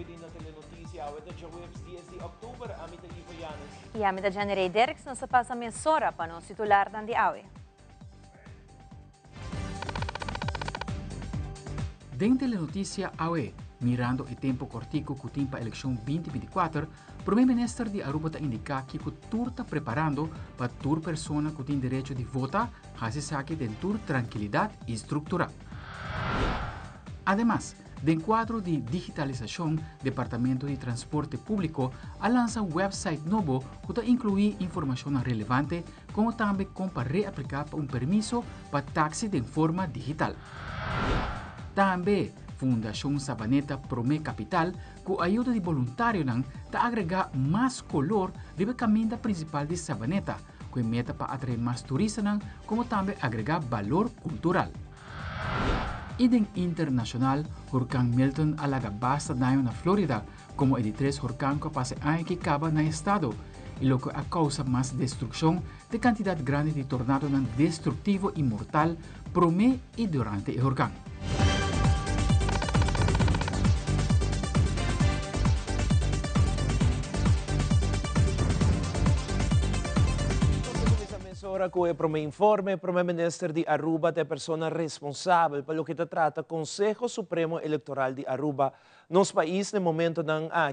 din na telenotícia ao de Webs 10 de outubro, amita Ivo Yanes. E amita Janeiro Dereks não se passa mensura para nos titular dan de aue. Den telenotícia AUE, mirando o tempo cortico que tem para a eleição 2024, o primeiro-ministro de Aruba está indicando que o tour está preparando para tour pessoa que tem direito de votar, se saque de tour tranquilidade e estrutura. Además, dentro do quadro de digitalização, Departamento de Transporte Público lança um website novo que inclui informação relevante, como também como para reaplicar para permisso para táxi de forma digital. Também, Fundação Sabaneta Promé Capital, com a ajuda de voluntários, está agregar mais color no caminho principal de Sabaneta, com meta para atrair mais turistas, como também agregar valor cultural. E den internacional, Huracán Milton alaga basta daño na Florida, como el 3 huracán que pasa año que acaba na estado, y lo que causa más destrucción de cantidad grande de tornado destructivo y mortal promé y durante el huracán. Ora com o informe, o primeiro-ministro de Aruba é a pessoa responsável pelo que trata o Conselho Supremo Eleitoral de Aruba. Nosso país, no momento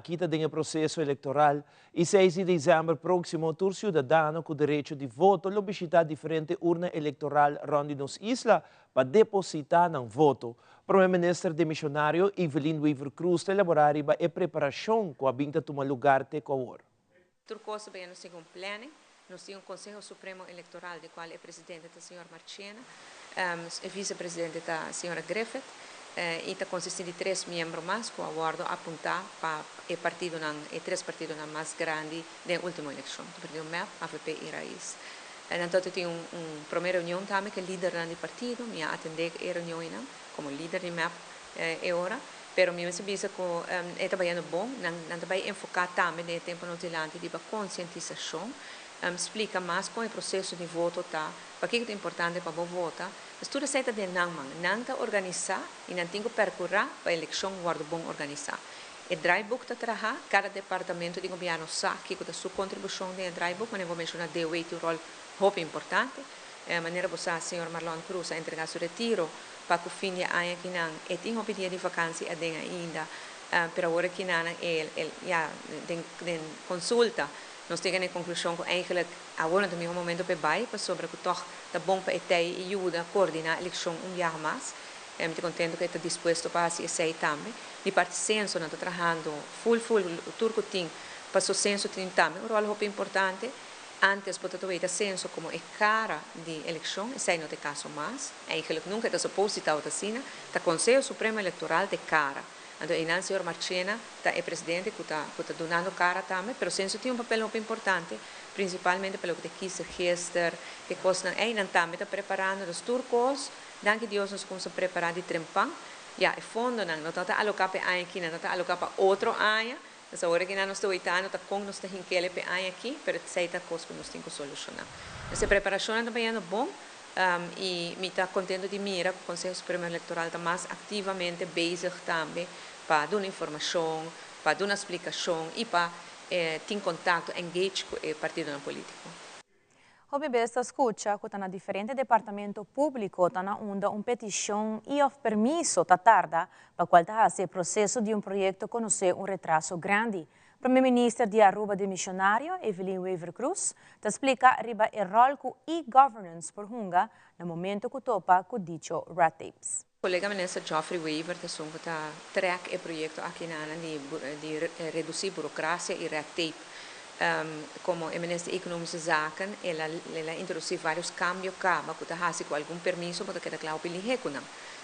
que tem o processo eleitoral, e 6 de dezembro próximo, todo cidadão com direito de voto vai visitar diferente urna eleitoral onde nos isla para depositar no voto. O primeiro-ministro demissionário Evelyn Weaver Cruz elaborar a preparação com a vinda de tomar lugar de coor. Turcoso bem no segundo plano. Nós temos o Conselho Supremo Eleitoral, do qual é presidente a senhora Marchena, e vice-presidente a senhora Griffith, e está consistindo de 3 membros mais, que o acordo apontar para o partido, e 3 partidos mais grandes da última eleição, o partido MEP, AVP e Raiz. Então, tem uma primeira reunião também, que é líder do partido, me atender a reunião como líder do MEP e ora. Pero me pensa que é trabalhando bom, não vai enfocar também no tempo no dilante de conscientização, explica mais como o processo de voto está, para que é importante para o voto, mas tudo certo de não está organizar e não tem que percorrer para a eleição guarda bom organizar. O drybook está trabalhando, cada departamento de governo sabe que é a sua contribuição no drybook, mas eu vou mencionar de um rol muito importante, a maneira que a senhora Marlon Cruz a entregar seu retiro para que o fim de ano que não, e tem um dia de vacância ainda, para agora que não, de consulta, nós temos a conclusão que eigenlijk agora no mesmo momento para sobre que toch é bom para ter ajuda a coordenar a eleição dia mais. Estou contente que está disposto para fazer isso também. De parte censo, nós estamos trabalhando full o turco tem para o censo tem também um rol muito importante. Antes, portanto, o censo como é cara de eleição, isso aí não é caso mais. Eigenlijk nunca está suposto estar assim. O Conselho Supremo Eleitoral é cara. Então, o senhor Marchena é presidente que está dando cara também, mas o censo tem um papel muito importante, principalmente pelo que quis register, que coisa aí não também está preparando os turcos, danke Deus nós começamos a preparar de trempão, o fundo não está alocado para ano aqui, não está alocado para outro ano, então agora que nós estamos oitando, está com nós tem que para ano aqui, mas sei que coisa que nós temos que solucionar. Essa preparação também é bom. E me está contente de mirar que o Conselho Supremo Eleitoral está mais ativamente bezig também para dar informação, para dar uma explicação e para ter contato, engage com o partido político. O bebê está escuta que está na diferente departamento público, está na onda uma petição e o permisso está tarda para qual está o processo de projeto conhecer retraso grande. O primeiro-ministro de Aruba de Missionário, Evelyn Weaver Cruz, te explica riba o rol que e-governance por hunga no momento que topa com dicho red tapes. O colega ministro Geoffrey Weaver está track o projeto aqui de reduzir burocracia e red tape. Como o ministro de Economische Zaken, ela introduziu vários cambios que está com algum permisso para que a claro pili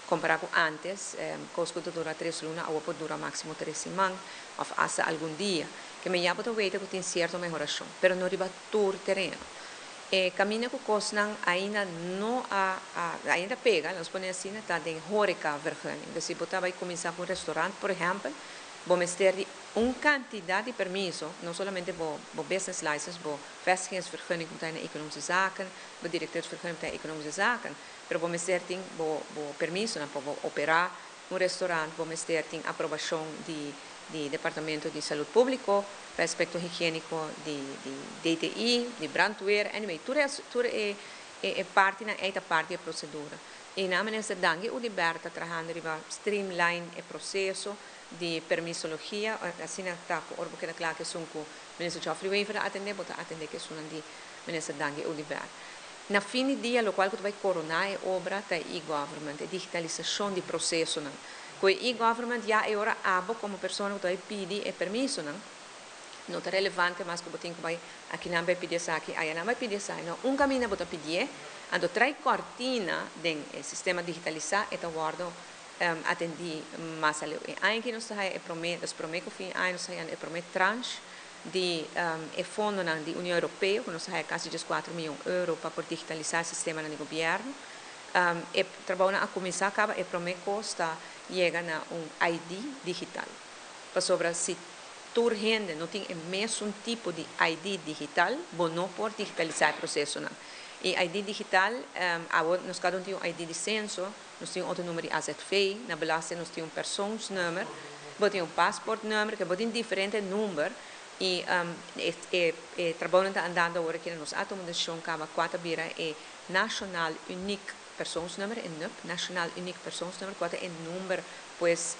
comparado com antes, coisa que dura 3 lunas, agora pode durar máximo 3 semanas, ou hasta algum dia, que me llama para ver que tem certa melhoração, mas não riba todo o terreno. Caminho que coisa ainda não ainda pega, nós podemos assim, está em horeca vergunning. Se você vai começar com um restaurante, por exemplo, vamos ter uma quantidade de permisso, não somente para business license, para vestigingsvergunning para a economische zaken, para direteursvergunning para a economische zaken, mas vamos ter permisso para operar um restaurante, vamos ter aprovação de Departamento de Saúde Público, aspecto higiênico de DTI, de brandweer, anyway, tudo é parte da procedura. E na ministra Dangue, o Liberta trabalhando para streamline o processo de permissologia, assim está porque é claro que são com o ministro Geoffrey Weaver atender que são de ministra Dangue o Liberta. Na fim de dia, o qual que vai coronar a obra da e-government, a digitalização do processo. Com o e-government já é hora abo como pessoa que vai pedir o permisso, não é relevante, mas que você vai aqui não vai pedir isso aqui, aí não vai pedir isso, não. Caminho você pedir, ando trai cortina do sistema digitalizado e guardo atendi mais ali. Aí que nós sai prometo fim, aí nós sai promet tranche de fundo da União Europeia, que nós sai quase de 4 milhões de euros para digitalizar o sistema do governo. E trabalho a começar acaba e prometo custa chega a ID digital. Para sobre se toda gente não tem o mesmo tipo de ID digital, não pode digitalizar o processo. E ID digital, nós cada um tem um ID de censo, nós temos outro número de AZV, na belasting nós temos um personsnummer, nós temos um passport number, que tem diferentes números, e trabalho está andando agora que nós atomização acaba 4 bira é National Unique Personsnummer, National Unique Personsnummer, que é número pues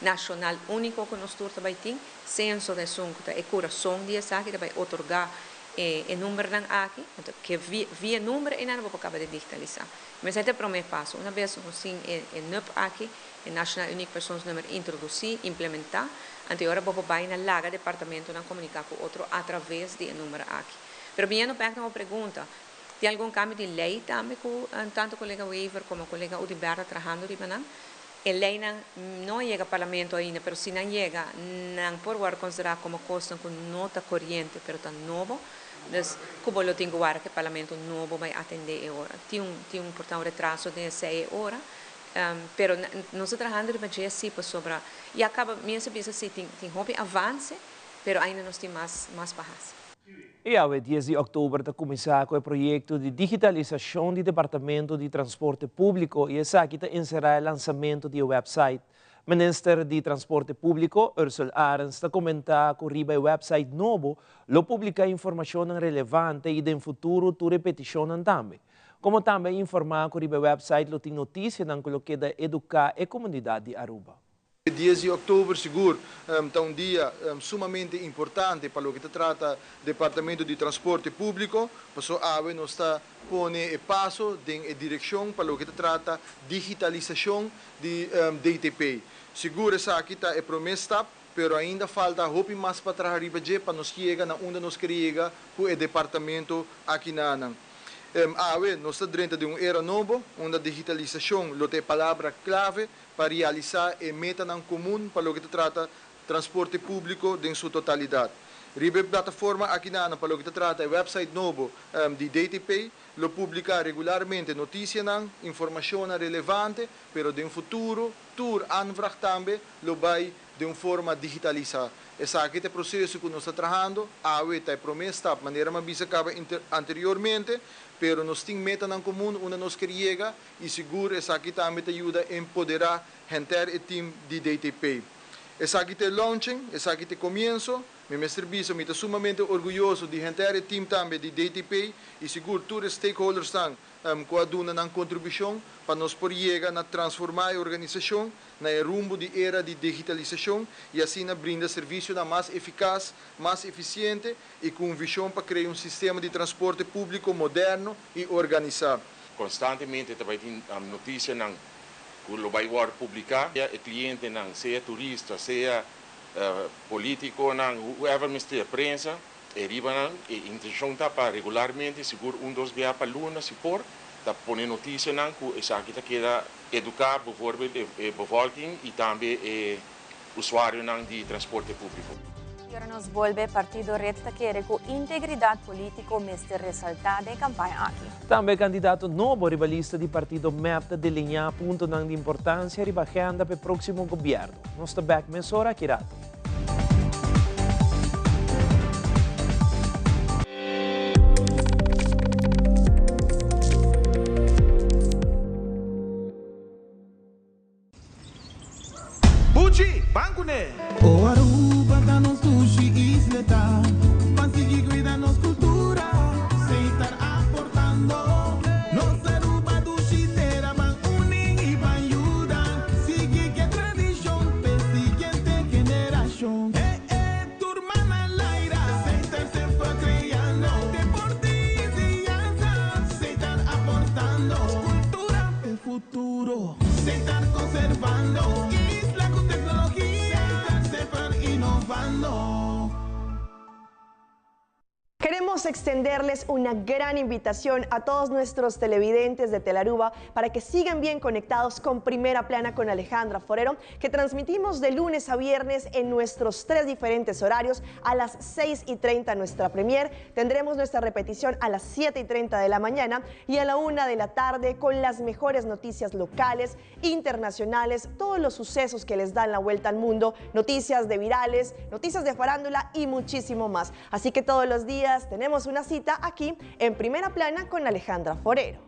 nacional único que nós também tem, censo de som que é coração de essa que vai otorgar o número aqui, que via número e não vou acabar de digitalizar. Mas este é o primeiro passo. Uma vez nós temos o NUP aqui, o National Unique Persons Number, introduzir, implementar, agora vou para na laga departamento não comunicar com outro através do número aqui. Mas bem, não pergunto uma pergunta. Tem algum cambio de lei também com tanto o colega Weaver como o colega Udiberta trabalhando de banana? A lei não chega ao parlamento ainda, mas se não chega, não pode considerar como custo com nota corrente, mas está novo. Então, como eu tenho agora que o parlamento novo vai atender agora. Tem um retraso de 6 horas, mas nós estamos trabalhando para assim, sobre... E acaba, minha cabeça, assim, tem avanço, mas ainda nós temos mais barras. E ao 10 de outubro está começar com o projeto de digitalização do Departamento de Transporte Público e essa aqui está encerrar o lançamento do website. O Ministro de Transporte Público, Ursula Arens, está comentar que o website novo lo publica informação relevante e no futuro tu repetição também. Como também informar que o website lo tem notícia que da educar a comunidade de Aruba. 10 de outubro, seguro, é um dia sumamente importante para o que trata do Departamento de Transporte Público, porque nós está pondo o passo em direção para o que trata digitalização de DTP. Seguro, essa aqui está a promessa, mas ainda falta roupa mais para trás para nós chegar onde nós queremos chegar com o departamento aqui na nós estamos dentro de uma era nova, onde a digitalização é a palavra clave para realizar a meta comum para o que trata transporte público em sua totalidade. A plataforma aqui na para o que trata o website novo de DTP, lo publica regularmente notícias, informação relevante, mas no futuro, tour anvraag também, lo vai de uma forma digitalizada. Esse aqui é o processo que nós estamos trabalhando, está a promessa, de maneira mais acaba anteriormente, mas nós temos meta em comum, onde nós queremos chegar, e seguro, essa aqui também ajuda a empoderar o time de DTP. Essa aqui é o launching, essa aqui é o começo, meu serviço me está sumamente orgulhoso de o time também de DTP, e seguro, todos os stakeholders estão com a duna contribuição para nós poder chegar a transformar a organização na rumbo de era de digitalização e assim brinda serviço mais eficaz, mais eficiente e com visão para criar um sistema de transporte público moderno e organizado. Constantemente também tem notícia que o vai publicar, o cliente seja turista, seja político, whoever mistura a prensa, e a intenção está para regularmente, seguro, dos dias para luna, se for, está pondo notícia que essa aqui quer educar, bijvoorbeeld, a bevolking e também o usuário de transporte público. Agora nos volve partido Reta que com integridade política mestre ressaltada em campanha aqui. Também candidato novo rivalista do partido MEP delinhar ponto de importância e agenda para o próximo governo. Nós estamos back mesora aqui rato. Bancune! O Aruba tá nos sushi isleta, consegui cuidar nos cultura, sem estar aportando. Nos Aruba do Xitera van unem e van ajudar, seguir que tradição, per siguiente generação. Turma na laira, sem estar se foi criando, deportes e dança, sem estar aportando. Cultura é futuro, sem estar conservando. Queremos extenderles una gran invitación a todos nuestros televidentes de Telaruba para que sigan bien conectados con Primera Plana con Alejandra Forero, que transmitimos de lunes a viernes en nuestros 3 diferentes horarios. A las 6:30 nuestra premier, tendremos nuestra repetición a las 7:30 de la mañana y a la 1 de la tarde con las mejores noticias locales, internacionales, todos los sucesos que les dan la vuelta al mundo, noticias de virales, noticias de farándula y muchísimo más. Así que todos los días tenemos una cita aquí en Primera Plana con Alejandra Forero.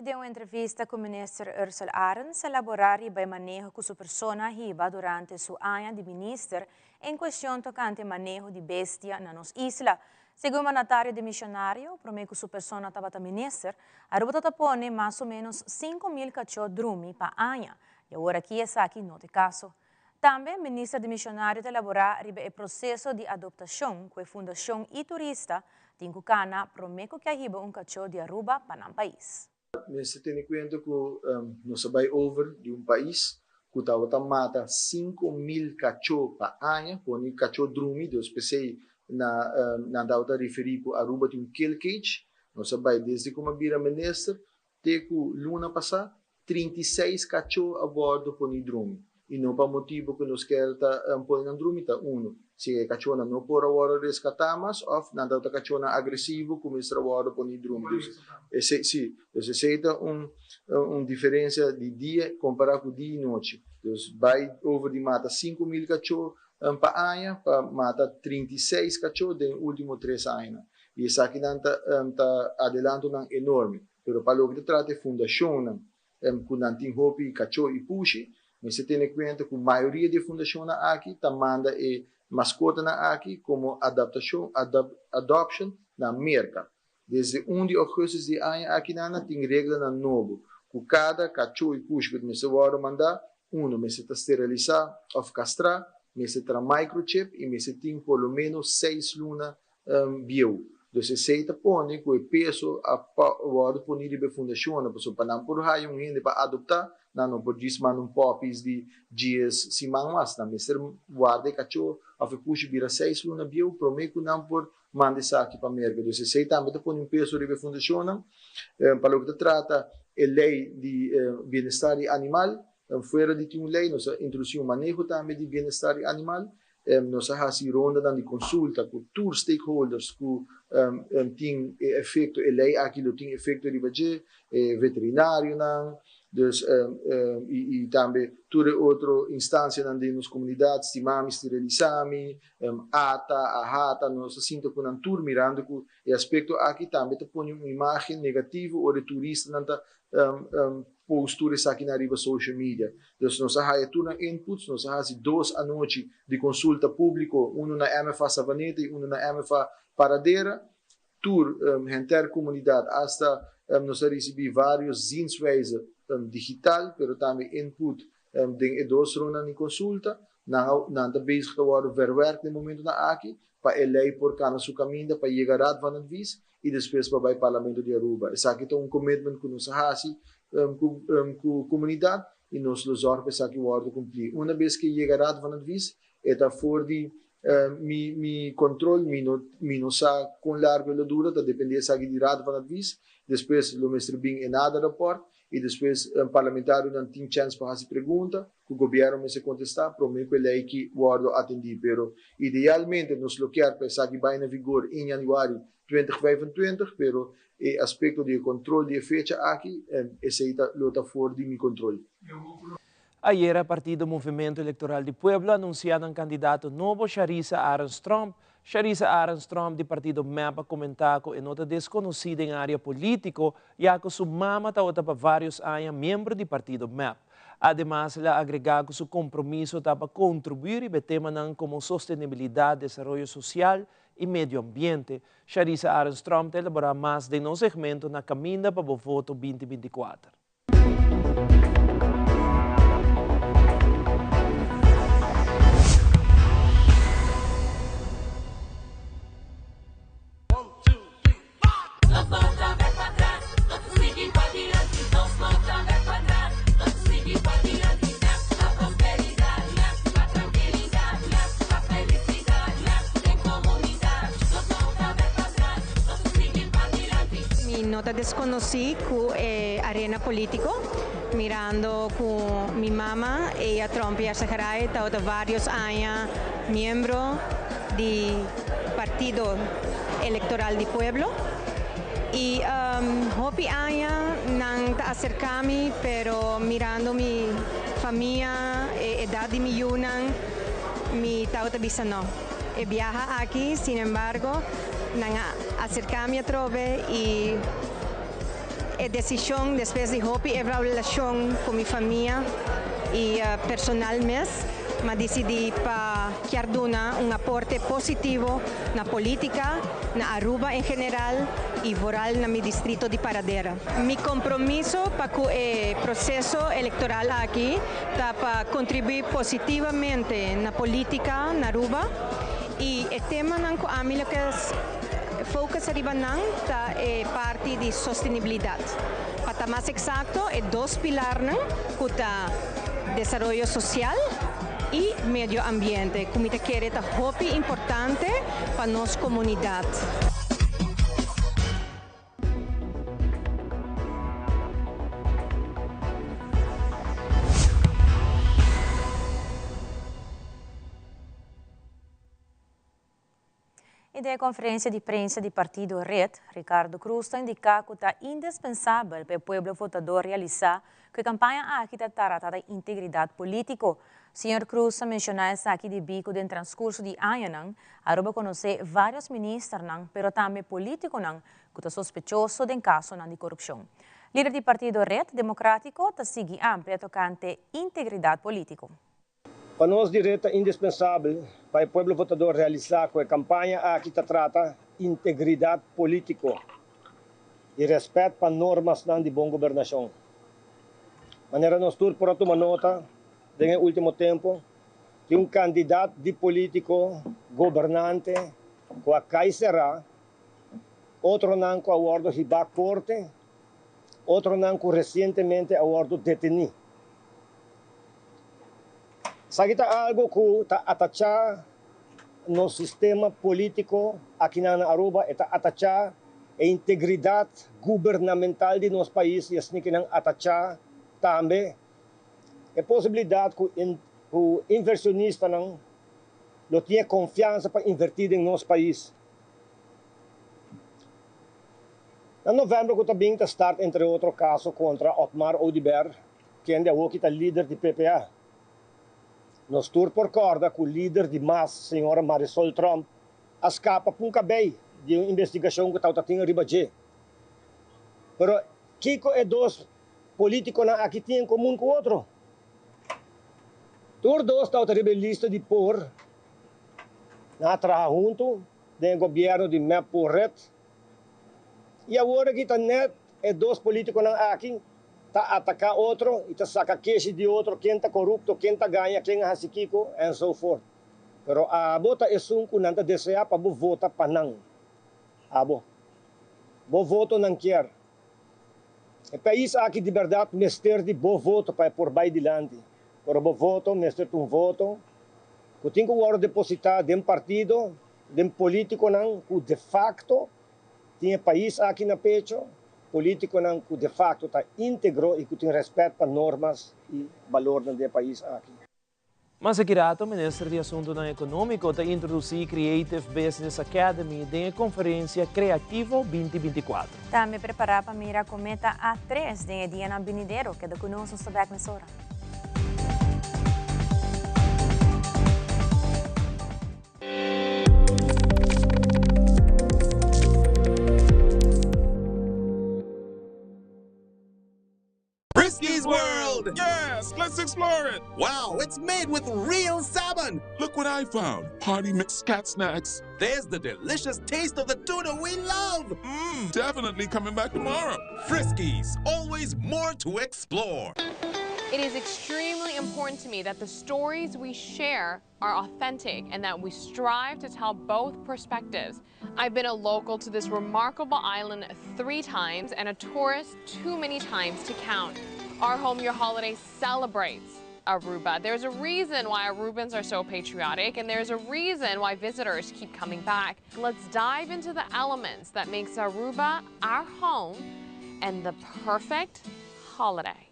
Deu uma entrevista com o ministro Ursula Arens, elaborar e bem manejo com sua persona riba durante sua ano de ministro em questão tocante manejo de bestia na nossa isla. Segundo o mandatário de missionário, promete que sua persona estava ministro, a Aruba tapone mais ou menos 5.000 cachorros drumi para ano. E agora aqui é aqui no caso. Também o ministro de missionário elaborar o processo de adaptação com a Fundação e Turista de Incucana, promete que arriba cachorro de Aruba para o país. Você tem em conta que nós vai over de país que está mata 5.000 cachorros por ano, por cachorro drumi, Deus pensei na data referir para Aruba tem kill cage, nós vai desde como vira ministro, até que luna passada 36 cachorros a bordo por drumi. E não para motivo que nós queremos pôr na drumi, se a cachorra não por agora rescatamos, ou na data cachorra agressivo, começa a bordo por drumi. Sim, essa é uma diferença de dia comparado com dia e noite. Então, vai over de mata 5.000 cachorros para ano, para mata 36 cachorros nos últimos 3 anos. E isso aqui está adelante enorme. Mas para o que trata de fundação, que não tem roupa e cachorro e puxe, mas você tem em conta que a maioria de fundações aqui está manda mascota aqui como adoption na merca. Desde 1 de agosto de ano aqui tem regra na novo. Que cada cachorro e puxa que você vai mandar, você está esterilizar ou castrar, você tem microchip e você tem pelo menos 6 lunas bio. Então, você põe com o peso a pôr de fundação, para não por raio para adoptar, não por mandar popis de dias semanas, não ser guarda cachorro, a puxa vira 6 lunas bio, prometo não por mandar isso aqui para a merca. Então, você também põe um peso de fundação, para o que trata a lei de bem-estar animal, fora de uma lei, nós introduzimos um manejo também de bem-estar animal. Nós fazemos ronda de consulta com todos os stakeholders que têm efeito, a lei aquilo tem efeito de budget, veterinário, e também toda outra instância nas comunidades, estimamos, esterilizamos, ata, nós sinto que não estou mirando que o aspecto aqui também põe uma imagem negativa ou de turista, não posturas aqui na riba social media. Então, nós fazemos inputs, nós fazemos 2 à noite de consulta pública, na MFA Savaneta e na MFA Paradeira, tour a comunidade, até nós recebemos vários zinswijzen digital, mas também input de 2 rondas de consulta, não está bezig geworden verwerkt no momento na aqui, para a lei por cá no seu caminho, para chegar a van het vis, e depois para o Parlamento de Aruba. Esse aqui é commitment que nós fazemos, com a comunidade e nós zorgamos para que o ordem cumprir. Uma vez que chegará van het vis, é for de mi controle, mi não sa com largo e dura, da depender sa que dirá van het vis, depois lo mestre bem em nada rapport e depois parlamentário não tem chance para fazer pergunta, o governo me se contestar, prometo que lei que o ordem atendi, pero idealmente nós lo quer pensar que vai em vigor em janeiro 2025, pero o aspecto de controle de fecha aqui, esse está fora de mi controle. Ayer, a Partido Movimento Eleitoral de Pueblo anunciaram um candidato novo, Charissa Armstrong. Charissa Armstrong, do Partido MEP, comentou que é nota desconhecida em área política, já que sua mama está para vários anos membro do Partido MEP. Además, ela agregou que seu compromisso está para contribuir e temas como sustentabilidade, desenvolvimento social e meio ambiente. Charissa Armstrong elaborará mais de um segmento na caminha para o voto 2024. Nota desconocí con arena político, mirando con mi mamá, ella Trump y Saharay, está varios años miembro del Partido Electoral de Pueblo. Y hopi año nang acercami, pero mirando mi familia, edad de mi yunan, mi tauta bisa no. Viaja aquí, sin embargo, nang acercami a trove y decisión después de hopi evaluación con mi familia y personalmente me decidí para dar un aporte positivo na política, na Aruba en general y voral na mi distrito de Paradera. Mi compromiso para el proceso electoral aquí está para contribuir positivamente na política na Aruba y el tema nanco a mí lo que es focus arriba nang ta parte de sostenibilidad. Para más exacto, dos pilares kuta desarrollo social y medio ambiente. Como te quiere, es muy importante para nuestra comunidad. E da conferência de imprensa do Partido Red, Ricardo Cruz indica que é indispensável para o povo votador realizar que a campanha aqui trata da integridade política. O Sr. Cruz mencionou isso aqui de bico no transcurso de ano, a conhecer vários ministros, mas também políticos que estão sospechosos de caso de corrupção. Líder do Partido Red Democrático está seguindo amplia tocante integridade política. Para nós, direita, é indispensável para o povo votador realizar que a campanha aqui trata integridade política e respeito para normas de boa governação. Maneira nós tudo por uma nota, no último tempo, que um candidato de político governante com a Caixera, outro não com a ordem de corte, outro não com recentemente a ordem detenido. Sakita algo que está atachado no sistema político aqui na Aruba, está atachado a integridade governamental de nosso país e assim que não atachado também a possibilidade que o inversionista não tenha confiança para investir em nosso país. Em novembro, que também está start entre outros casos contra Otmar Oudibert, que ainda é líder do PPA. Nós tur por corda que o líder de MAS, senhora Marisol Trump, escapa para um cabelo de uma investigação que está tendo ribadje. Pero, Kiko é dois políticos aqui têm em comum com o outro. Tur dois estão rebelista de por, na trabalhar junto, do governo de MEP por Red. E agora que está net, é dois políticos aqui, está atacar outro, e está sacar queixa de outro, quem está corrupto, quem está ganha, quem é hasikiko, and so forth. Pero abo ta esungko nanta deseja para votar para não. Abo. Voto não quer. O país aqui de verdade mestre de bom voto para por baixo de lande. Por bom voto, mestre um voto. Que tem que agora depositar de um partido, de um político não, que de facto tem país aqui na pecho, político não, que de facto está íntegro e que tem respeito para normas e valores do país aqui. Mas aqui o Ministro de Assuntos Econômico está introduzindo Creative Business Academy em conferência Creativo 2024. Também preparar para mirar a cometa A3 de dia na Binideiro, que da conosco está back nessa hora. Frisky's World! Yes, let's explore it! Wow, it's made with real salmon! Look what I found. Hearty mixed cat snacks. There's the delicious taste of the tuna we love! Definitely coming back tomorrow. Frisky's, always more to explore. It is extremely important to me that the stories we share are authentic and that we strive to tell both perspectives. I've been a local to this remarkable island 3 times and a tourist too many times to count. Our Home Your Holiday celebrates Aruba. There's a reason why Arubans are so patriotic, and there's a reason why visitors keep coming back. Let's dive into the elements that makes Aruba our home and the perfect holiday.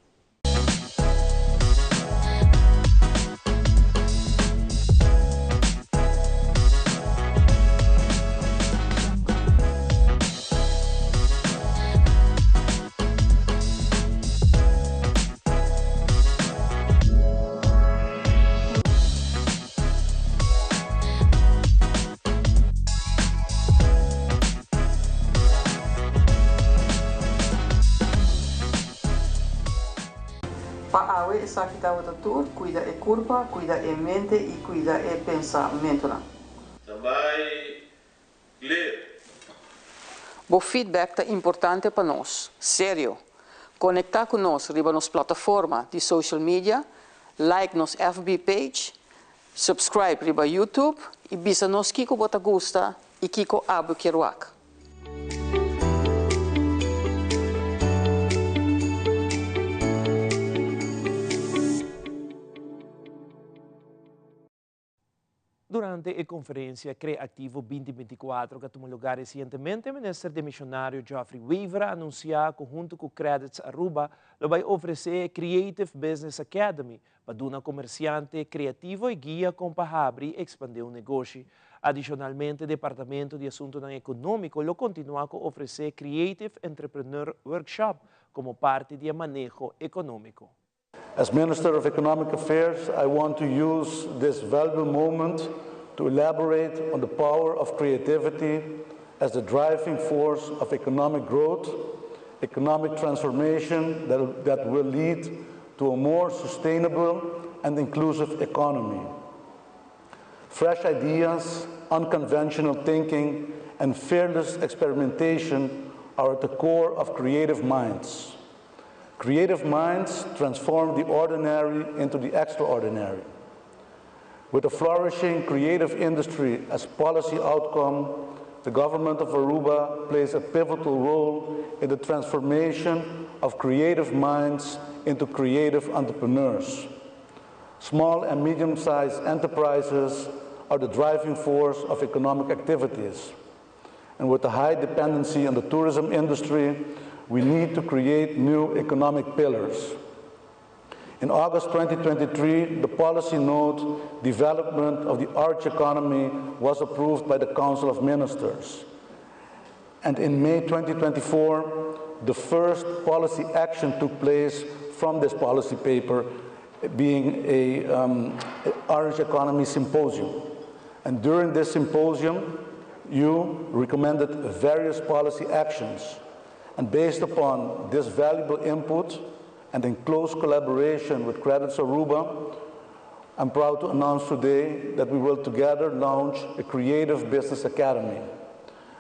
Paawe sakita tur, cuida e curva, cuida e mente e cuida e pensamento. Também ler. O feedback é importante para nós, sério. Conectar com nós riba nos plataforma de social media, like nos FB page, subscribe riba YouTube e bisa nos kiko bota gusta e kiko abu kiruak. Durante a conferência Creativo 2024, que tomou lugar recentemente, o ministro de Missionário Geoffrey Weaver anunciou que, junto com o Credits Aruba, ele vai oferecer Creative Business Academy para dar comerciante criativo e guia comparável e expandir o negócio. Adicionalmente, o Departamento de Assuntos Econômicos continua a oferecer Creative Entrepreneur Workshop como parte do manejo econômico. As Minister of Economic Affairs, I want to use this valuable moment to elaborate on the power of creativity as the driving force of economic growth, economic transformation that will lead to a more sustainable and inclusive economy. Fresh ideas, unconventional thinking, and fearless experimentation are at the core of creative minds. Creative minds transform the ordinary into the extraordinary. With a flourishing creative industry as policy outcome, the government of Aruba plays a pivotal role in the transformation of creative minds into creative entrepreneurs. Small and medium-sized enterprises are the driving force of economic activities. And with the high dependency on the tourism industry, we need to create new economic pillars. In August 2023, the policy note Development of the Arch Economy was approved by the Council of Ministers. And in May 2024, the first policy action took place from this policy paper, being an Orange Economy Symposium. And during this symposium, you recommended various policy actions. And based upon this valuable input and in close collaboration with Credits Aruba, I'm proud to announce today that we will together launch a Creative Business Academy.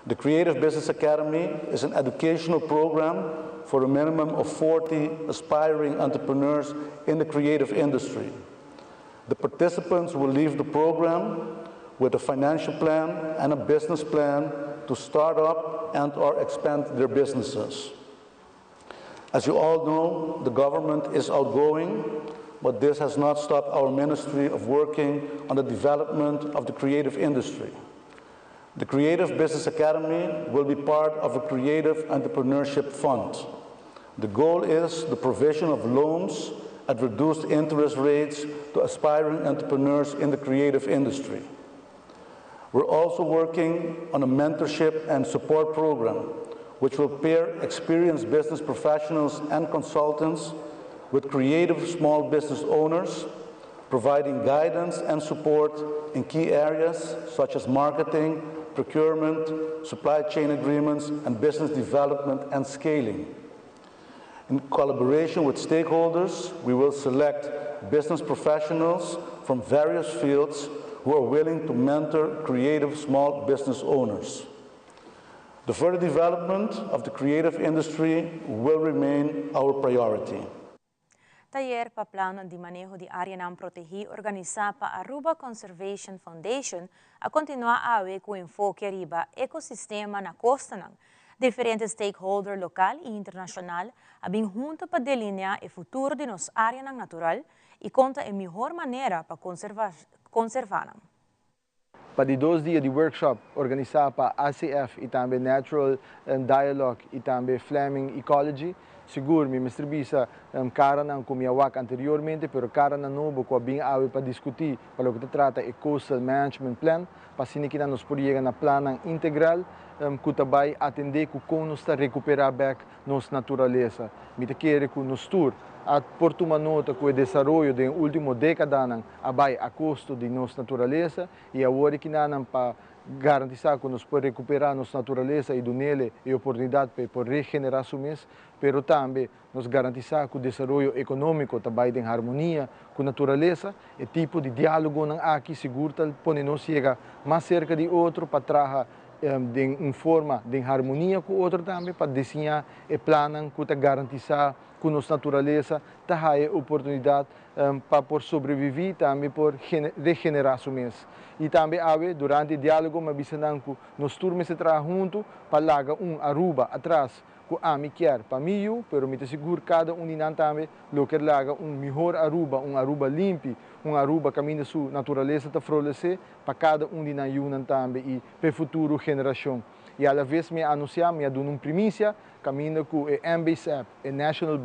The Creative Business Academy is an educational program for a minimum of 40 aspiring entrepreneurs in the creative industry. The participants will leave the program with a financial plan and a business plan to start up and or expand their businesses. As you all know, the government is outgoing, but this has not stopped our Ministry of working on the development of the creative industry. The Creative Business Academy will be part of a Creative Entrepreneurship Fund. The goal is the provision of loans at reduced interest rates to aspiring entrepreneurs in the creative industry. We're also working on a mentorship and support program which will pair experienced business professionals and consultants with creative small business owners, providing guidance and support in key areas such as marketing, procurement, supply chain agreements, and business development and scaling. In collaboration with stakeholders, we will select business professionals from various fields who are willing to mentor creative small business owners. The further development of the creative industry will remain our priority. Taller pa plano de manejo de área não protegida organizada pa Aruba Conservation Foundation a continuar a ver com enfoque arriba ecossistema na costa não. Diferentes stakeholders local e internacional abem junto para delinear o futuro de nossa área natural e conta a melhor maneira para conservar. Para de 2 dias de workshop organizado para ACF e também Natural Dialogue e também Fleming Ecology, seguro me bisa cara não como eu anteriormente, pero cara não novo com bem ave para discutir para o que trata o Coastal Management Plan, para assim que nós podemos na plano integral que também atender com nós recuperar back nossa natureza. Me te quer que nos tour a por uma nota com o desenvolvimento da última década a custo de nossa natureza e agora que não para garantizar que nós podemos recuperar nossa natureza e dar nele a oportunidade para regenerar o mês, pero também nos garantizar que o desenvolvimento econômico também em harmonia com a natureza e tipo de diálogo aqui seguro para nós chegar mais cerca de outro para trazer em forma de harmonia com o outro também para desenhar e planos que garantizar que nossa natureza está a oportunidade para por sobreviver também por regenerar o mês. E também durante o diálogo me avisam que nós turmas se traz junto para largar Aruba atrás que a mim quer para mim, pero me seguro cada não também lo que larga melhor Aruba limpo, Aruba caminho sua natureza está florescer para cada de nós também e para a futura geração. E à vez me anunciar, me dando primícia, caminho com o NBSAP, o National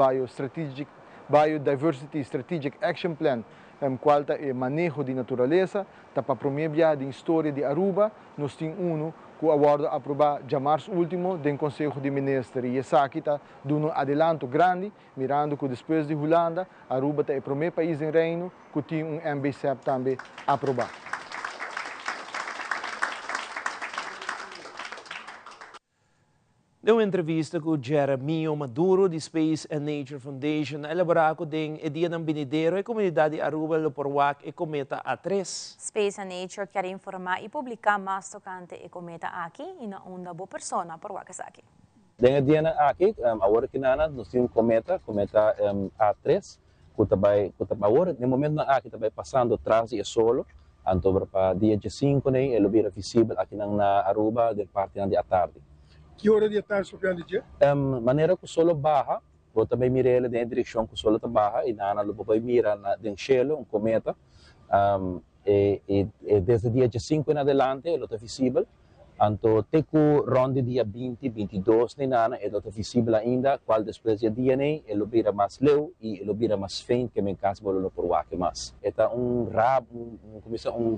Biodiversity Strategic Action Plan, qual está o manejo de natureza, está para promover a história de Aruba, nós temos que o acordo aprovado de março último do Conselho de Ministros. E essa aqui está dando adelanto grande, mirando que depois de Holanda, Aruba é o primeiro país em reino que tem NBSAP também aprovado. Em uma entrevista com Jeremio Maduro, de Space and Nature Foundation, elaborado com o Dia do Binideiro e comunidade de Aruba, Loporwak e Cometa A3. Space and Nature quer informar e publicar mais tocante e Cometa aqui e na onda boa persona por Wakasaki. Dengan dia aqui, agora que nós temos Cometa A3, que também agora, no momento aqui também passando atrás e solo, então para dia 5, ele vira visível aqui na Aruba, de parte da tarde. Que hora de tarde sobre onde dia? Maneira que o solo barra, eu também mirei ele na direção que o solo está barra e na lupa vai mirar na cielo, cometa, e desde o dia 5 em adelante ele está visível. Então, até que ronde dia 20, 22 ele está visível ainda, qual depois do dia ele vira mais leu e ele vira mais faint que em caso bolo por o mais. É rabo,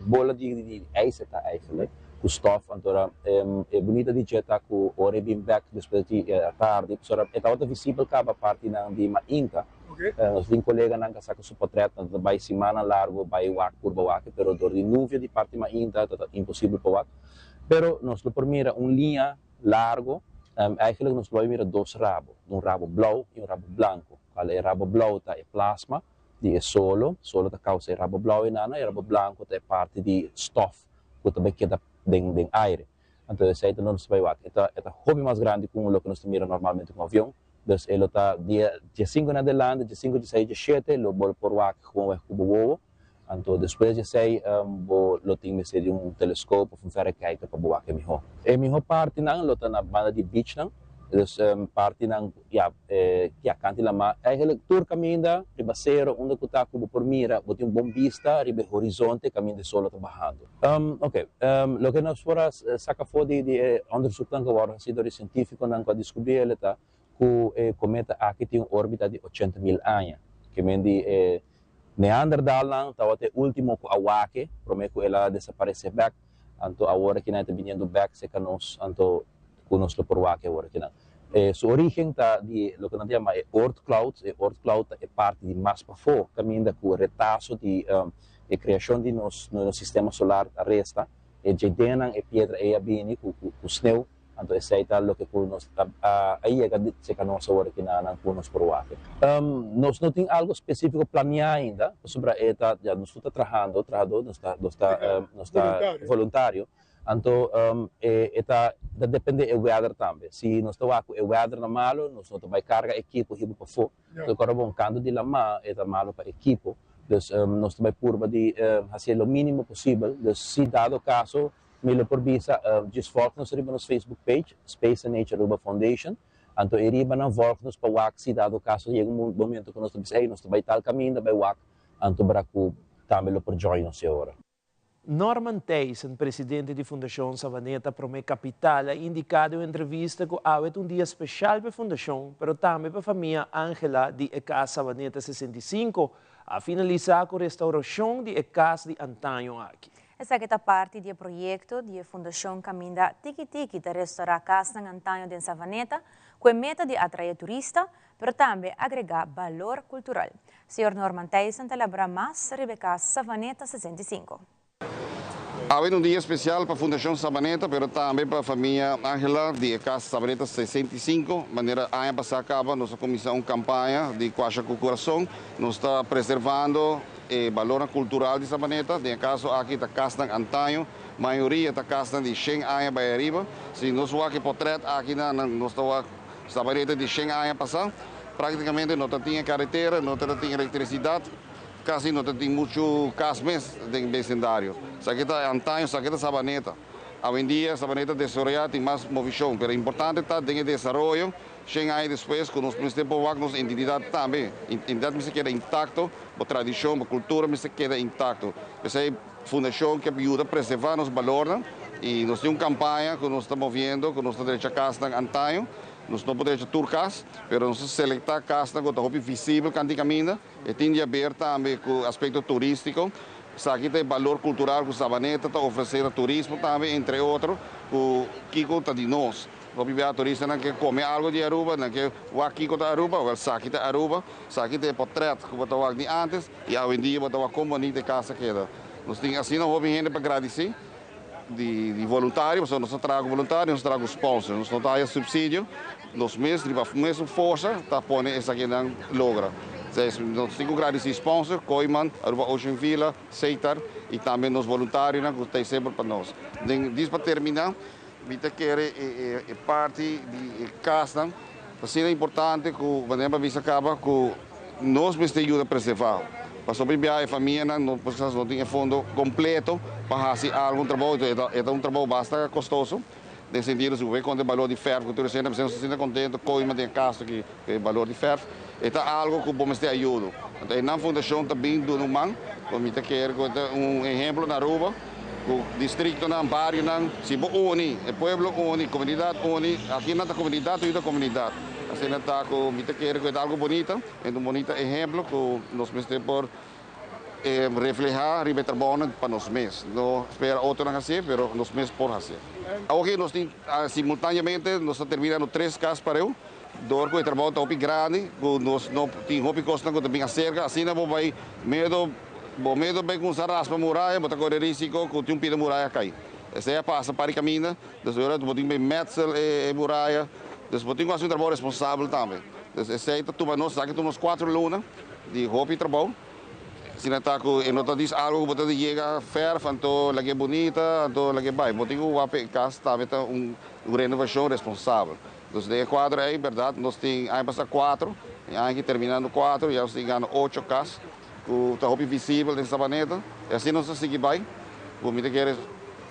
bola de ice, com stuff, então é bonita de dizer que o ore bem back depois de tarde, é outra visível que a parte de Mainta. Nós temos colega que saca seu portreto, vai semana largo, vai wak curva wak, pero dor de nuvem de parte de Mainta é impossível para wak. Pero nós lo mira linha largo, eigenlijk nós lo mira dois rabos, rabo blauw e rabo branco. Qual é rabo blauw é plasma, de solo da causa rabo blauw e rabo branco é parte de stuff, que também queda em aire. Então, esse aí nós vai lá. É o hobby mais grande com o que nós mira normalmente com o avião. Então, ele está dia 5 na adelante, dia 5, dia 6, dia 7, ele vai por lá com o cubo. Então, depois de 6, eu tenho que ter telescópio para ver que é para o que é melhor. A melhor parte, ele está na banda de beach, Dus parte ng kanti lama eigenlijk tour caminda ribasero onde kuta kubo por mira boti un bom vista ribe horizonte caminda solo trabajando. Lo que nos fuera saca fodi di onderzoek dan geworden sidori científico nan ko descobrir ta ku cometa aqui tem órbita de 80.000 anos. Que mendi Neanderthal lang tawate último ku awake promeco ela desaparecer back anto agora que nata viniendo back se canos anto kunos lo porwake agora que na su origen ta di lo que nós chama Oort cloud é parte de mais para fora caminda com o retaço de criação de no sistema solar resta e jedenan e pedra e abini com snow anto essa lo que kunos aí é se canos agora que na kunos porwake nós não tem algo específico planear ainda sobre eta já nós está trabalhando nós está voluntário. Anto eta depende do weather também. Se nós estamos com o weather na malo, nós não vai carga equipo hibo para fora. Então agora bom quando de lama eta malo para equipo. Então nós também curva de fazer o mínimo possível. Então se dado caso melhor por visa just volta nos riba nos Facebook page Space and Nature Aruba Foundation. Anto iriba na volta nos para wak se dado caso chega momento que nós vai tal caminho vai wak anto braku também por join nos agora. Norman Tyson, presidente da Fundação Savaneta Prome Capital, ha indicado em entrevista que há um dia especial para a Fundação, mas também para a família Angela de Casa Savaneta 65, a finalizar com a restauração de Casa de Antonio aqui. Essa é a parte do projeto da Fundação Caminda Tiki-Tiki de restaurar a Casa de Antonio de Savaneta, com a meta de atrair turistas, mas também agregar valor cultural. Sr. Norman Tyson celebra mais sobre Casa Savaneta 65. Há um dia especial para a Fundação Savaneta, mas também para a família Angela de Casa Savaneta 65. De maneira ano passado acaba nossa comissão campanha de Quacha com o Coração. Nós está preservando o valor cultural de Savaneta. De caso aqui da Casa de Antonio, a maioria da casa de 100 anos para arriba. Se nós vamos aqui portrait aqui na nossa Savaneta de 100 anos passado, praticamente não tinha carretera, não tinha eletricidade. Quase não tem muito casmes de vecindário. Saqueta Antonio, saqueta Savaneta. Hoje em dia, Savaneta desarrolla tem mais movimento, mas é importante estar em desenvolvimento. 100 anos depois, com os tempos, nossa identidade também. Identidade me se queda intacto, a tradição, a cultura me se queda intacto. Essa é a fundação que ajuda a preservar os valores. E nós temos uma campanha que nós estamos vendo, que nós estamos direito a casa de Antonio. Nós não podemos turcas, mas nós selectamos casa que está visível, que caminha, e tem de ver também com o aspecto turístico. Aqui tem valor cultural que o Savaneta está oferecendo turismo também, entre outros, o Kiko está de nós. O turista que come algo de Aruba, que o Kiko da Aruba, o Saki da Aruba, Saki tem portrait que eu estava antes, e hoje em dia eu estava com bonita casa que era. Nós temos assim, não vou vir para agradecer. De voluntário, nós trago voluntário, nós trago sponsor, nós não temos subsídio, nós mesmo força, tá pondo essa aqui não logra. Nós temos grandes sponsor, Koiman, Aruba Ocean Villa, Seitar e também nos voluntários, que estão sempre para nós. Diz para terminar, eu quero parte de casa, assim é importante que o Vanema Visa acaba que nós me ajuda a preservar. Para sobreviver a família, não tem fundo completo para fazer algum trabalho. É um trabalho bastante custoso. Nesse sentido, se você tem valor de ferro, que você se sente contente com o de casa que é valor de ferro, é algo que podemos ter ajuda. Então, na fundação também do Numan, como eu quero exemplo na Aruba, o distrito na bairro se une, o povo une, comunidade une, aqui na comunidade e da comunidade. Assim está com eu quero é algo bonito, é um bonito exemplo que nós temos por reflejar e trabalhar para nós mesmos. Não espera outro não fazer, mas nós mesmos por fazer. Aqui nós temos simultaneamente nós terminando 3 casas para eu. Dor que trabalho está grande, nós não temos roupa costa que também acerca, assim não vai medo bem com raspa muralha, botar correr risco que tem pida muralha cair. Essa é passa para caminhar, depois botar bem metzel e muralha, depois botar um trabalho responsável também. Essa é tudo nós, aqui temos 4 lunas de roupa e trabalho. Se não está com, e não está diz algo, botar de chega ferro, então lagi bonita, então lagi bem, botar o AP casa também tá renovação responsável. Então, de quadro aí, verdade, nós temos aí passa 4, e aí terminando 4, já chegando 8 casas, com a roupa visível de Savaneta, e assim nós seguimos bem, vamos querer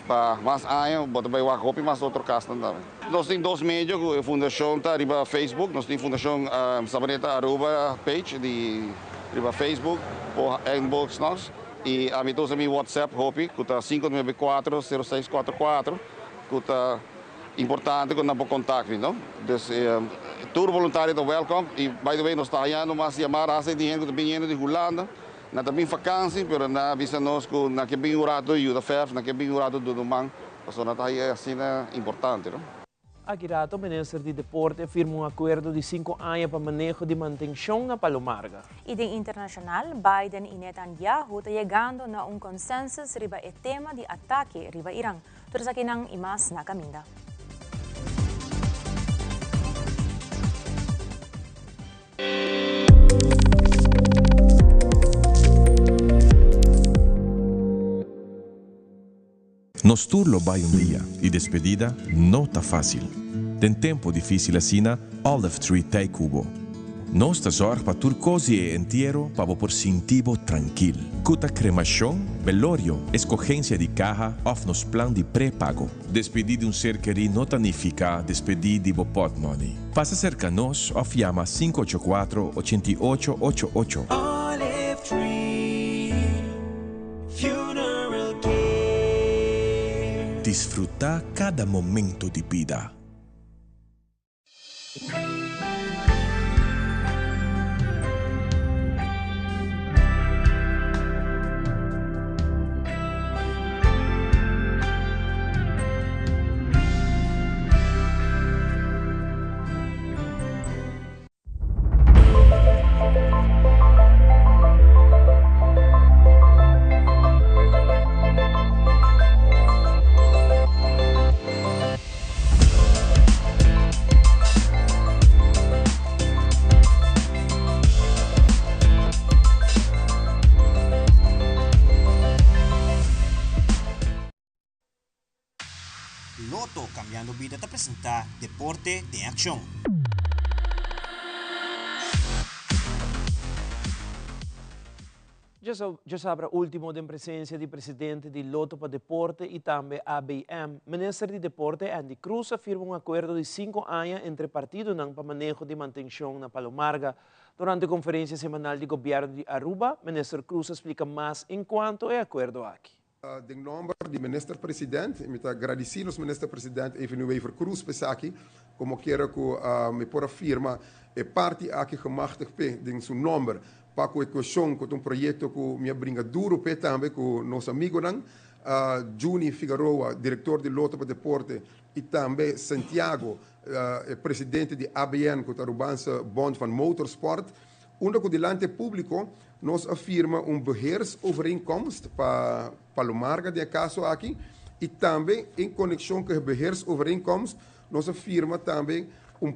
para mais anos, bota para o hopi mais outro caso também. Nós temos dois meios, a fundação está riba Facebook, nós temos a fundação Sabaneta Aruba page de riba Facebook, por inbox nós, e a minha WhatsApp hopi, que está 594-0644, que está importante que não pode contato, não? Então, todo voluntário é welcome e, by the way, nós estamos ganhando mais chamar a gente que está de Holanda. Na também vacância, mas na visa nós que na que bem urado e o FEF, na que bem urado do domang, então na tá é assim importante, não? Aqui rato, o Ministério de Deporte firmou acordo de 5 anos para manejo de manutenção na Palomarga. E de internacional, Biden e Netanyahu estão chegando a consenso riba o tema de ataque riba Irã. Tudo aqui nang imas na caminda. Nos turlo vai dia e despedida não tá fácil. Tem tempo difícil assim, Olive Tree Tay Cubo. Nós tá zorg para tur cosi e inteiro para por sentivo tranquilo. Cuta cremação, velorio, escogência de caja, of nos plan de pré-pago. Despedir de um ser querido não significa despedir de pot money. Passa cerca nós, of llama 584-8888. Olive Tree Funeral Care. Desfrutar cada momento de vida. Loto Cambiando Vida te presenta Deporte de Acción. Já sabe o último de presença do presidente de Loto para Deporte e também ABM. O Ministério de Deporte, Andy Cruz, afirma um acordo de 5 anos entre partidos para manejo de manutenção na Palomarga. Durante a conferência semanal de governo de Aruba, o Ministro Cruz explica mais em quanto é acordo aqui. De nome do minister-presidente, eu agradeço ao minister-presidente Evenuever Cruz aqui, como quero que me por afirma é parte aqui gemachtigd de seu nome para que a questão com projeto que me brinca duro também com nosso amigo Juni Figueroa, diretor de Loto para Deporte, e também Santiago, presidente de ABN, que é a Arubança Bond van Motorsport, onde o delante público nos afirma beheersovereenkomst para Palomarga, de caso aqui, e também em conexão com a beheersovereenkomst, nos afirma também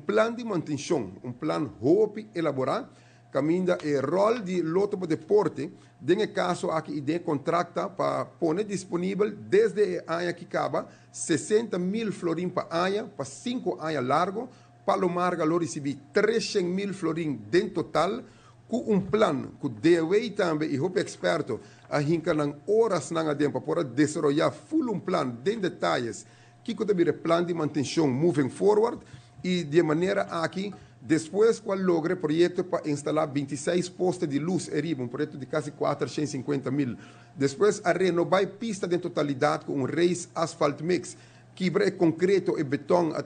plano de manutenção, plano hope elaborado, caminha o rol de Loto para Deporte, de caso aqui, de contrata para pôr disponível desde a ano que acaba 60.000 florim para ano, para 5 anos largo, Palomarga lo recebi 300.000 florim em total, com plano que deve também, e o experto, a gente não horas não tempo para desenvolver full plano de detalhes, que deve o plano de manutenção moving forward, e de maneira aqui, depois que logre o projeto para instalar 26 postes de luz, um projeto de quase 450.000. Depois, a renovar a pista de totalidade com race asphalt mix, que é concreto e beton, a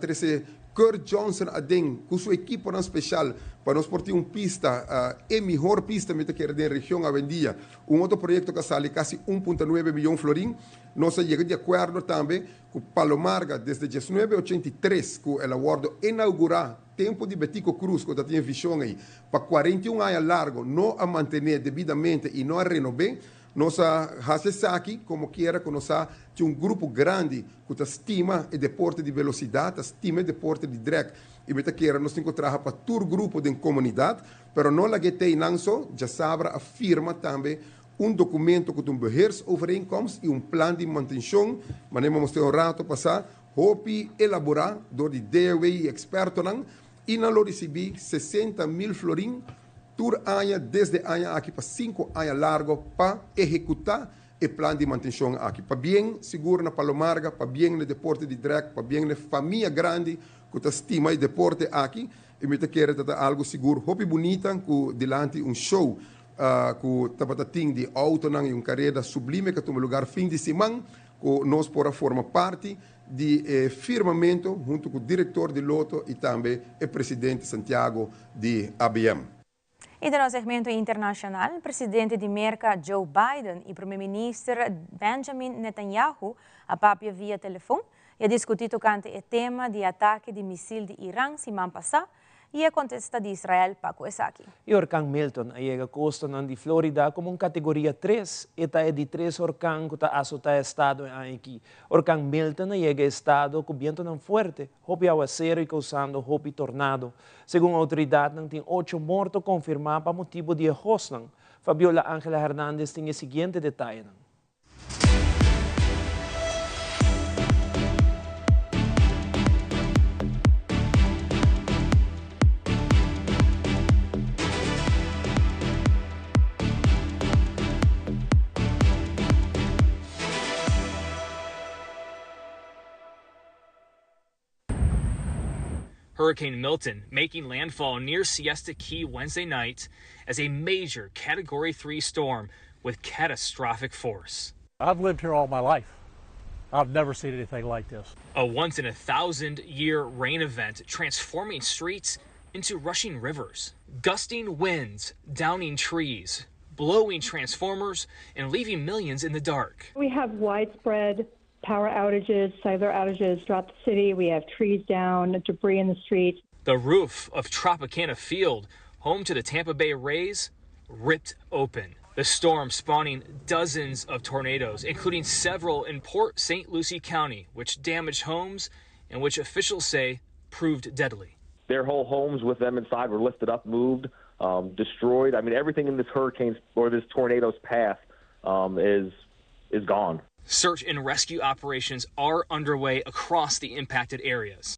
Kurt Johnson adem, com sua equipe especial, para nós portar pista, a melhor pista que era da região a vendia. Outro projeto que sale quase 1,9 milhão de florim. Nós chegamos de acordo também com Palomarga, desde 1983, com o acordo inaugurar tempo de Betico Cruz, que tinha visão aí, para 41 anos largo, não a manter devidamente e não a renovar. Nós fazemos aqui, como quiera, que nós temos grupo grande que estima o deporte de velocidade, estima o deporte de drag. E nós temos que trabalhar para todo grupo de comunidade, mas não la tem não só, já sabe, afirma também documento com beheersovereenkomst e plano de manutenção, mas nós vamos ter rato passar, hope elaborar, do de DW e experto, e não recebi 60.000 florim, tur ano, desde ano aqui para 5 anos largo, para executar e plan de manutenção aqui. Para bem seguro na Palomarga, para bem no deporte de drag, para bem na família grande que está estima o deporte aqui, e me quer algo seguro, hopi bonita, que delante show que tabatating de auto nang yung carreira sublime que toma lugar fim de semana, que nós por forma parte de firmamento junto com o diretor de Loto e também o presidente Santiago de ABM. E no segmento internacional, o presidente de América Joe Biden e o primeiro-ministro Benjamin Netanyahu apapia via telefone e discutido cante o tema de ataque de míssil de Irã semana passada e a contesta de Israel para Esaki. E Orkan Milton ayega costa de Florida como categoria 3. Esta é de 3 orkan que está azota estado aqui. Orkan Milton ayega estado com viento não forte, hopi aguacero e causando hopi tornado. Segundo a autoridade, tem 8 mortos confirmados para motivo de hosnan. Fabiola Ángela Hernández tem o seguinte detalhe. Hurricane Milton making landfall near Siesta Key Wednesday night as a major Category 3 storm with catastrophic force. I've lived here all my life. I've never seen anything like this. A once-in-a-thousand-year rain event transforming streets into rushing rivers. Gusting winds, downing trees, blowing transformers, and leaving millions in the dark. We have widespread power outages, cellular outages throughout the city. We have trees down, debris in the streets. The roof of Tropicana Field, home to the Tampa Bay Rays, ripped open. The storm spawning dozens of tornadoes, including several in Port St. Lucie County, which damaged homes and which officials say proved deadly. Their whole homes with them inside were lifted up, moved, destroyed. I mean, everything in this hurricane's or this tornado's path is gone. Search and rescue operations are underway across the impacted areas.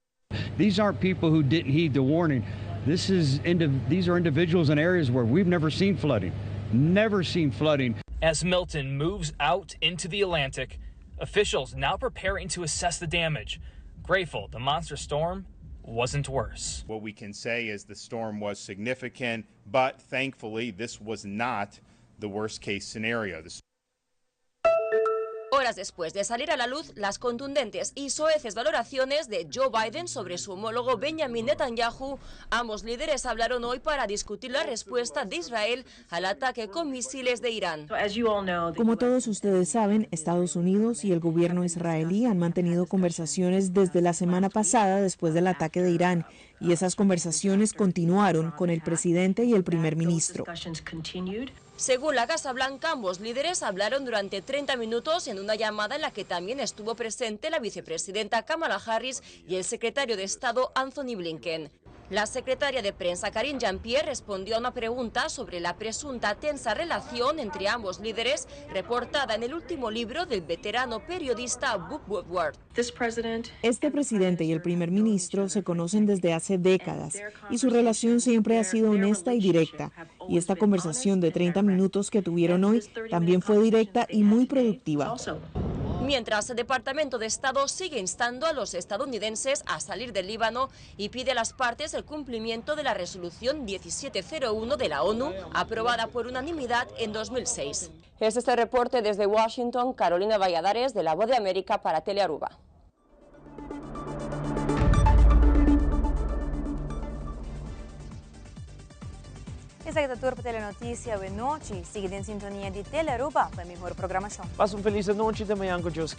These aren't people who didn't heed the warning. These are individuals in areas where we've never seen flooding. Never seen flooding. As Milton moves out into the Atlantic, officials now preparing to assess the damage. Grateful the monster storm wasn't worse. What we can say is the storm was significant, but thankfully this was not the worst case scenario. Horas después de salir a la luz las contundentes y soeces valoraciones de Joe Biden sobre su homólogo Benjamin Netanyahu, ambos líderes hablaron hoy para discutir la respuesta de Israel al ataque con misiles de Irán. Como todos ustedes saben, Estados Unidos y el gobierno israelí han mantenido conversaciones desde la semana pasada después del ataque de Irán, y esas conversaciones continuaron con el presidente y el primer ministro. Según la Casa Blanca, ambos líderes hablaron durante 30 minutos en una llamada en la que también estuvo presente la vicepresidenta Kamala Harris y el secretario de Estado Anthony Blinken. La secretaria de prensa Karine Jean-Pierre respondió a una pregunta sobre la presunta tensa relación entre ambos líderes, reportada en el último libro del veterano periodista Bob Woodward. Este presidente y el primer ministro se conocen desde hace décadas y su relación siempre ha sido honesta y directa. Y esta conversación de 30 minutos que tuvieron hoy también fue directa y muy productiva. Mientras el Departamento de Estado sigue instando a los estadounidenses a salir del Líbano y pide a las partes el cumplimiento de la resolución 1701 de la ONU, aprobada por unanimidad en 2006. Es este reporte desde Washington, Carolina Valladares, de La Voz de América para Telearuba. Essa é a turma Telenotícia, boa noite. Siga em sintonia de Telearuba para a melhor programação. Passa feliz noite de manhã com Deus.